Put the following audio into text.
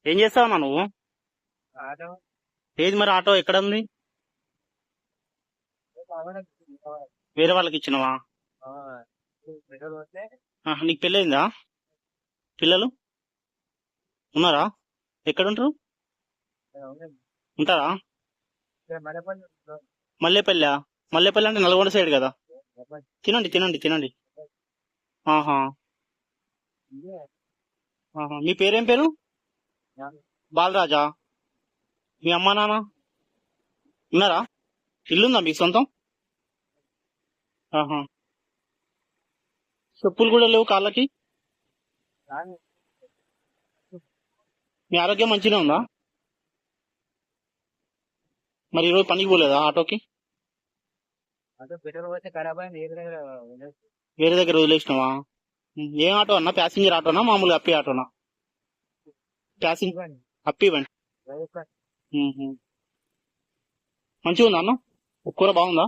ఏం చేస్తావన్నా నువ్వు? ఆటో ఏది మరి ఆటో ఎక్కడ ఉంది? వేరే వాళ్ళకి ఇచ్చినవా? పెట్రోల్ వస్తే నీకు పెళ్ళయిందా? పిల్లలు ఉన్నారా? ఎక్కడుంటారు? ఉంటారా? మరపల్లి మల్లేపల్లి. మల్లేపల్లి అంటే నల్గొండ సైడ్ కదా. తినండి తినండి తినండి. ఆహా ఆహా. మీ పేరేం పేరు? బాలరాజా. మీ అమ్మా నాన్న ఉన్నారా? ఇల్లుందా మీకు సొంతం? ఆహా. చెప్పులు కూడా లేవు కాళ్ళకి. మీ ఆరోగ్యం మంచిగా ఉందా? మరి ఈరోజు పనికి పోలేదా ఆటోకి? ఆటో పెట్రోల్ వస్తే ఖరాబ్ అయింది. వేరే దగ్గర వదిలేసినావా? ఏం ఆటో అన్నా? ప్యాసింజర్ ఆటోనా మామూలుగా అప్పి ఆటోనా? ప్యాసింజర్ అప్పి ఇవ్వండి. మంచిగా ఉందా అన్న? కూర బాగుందా?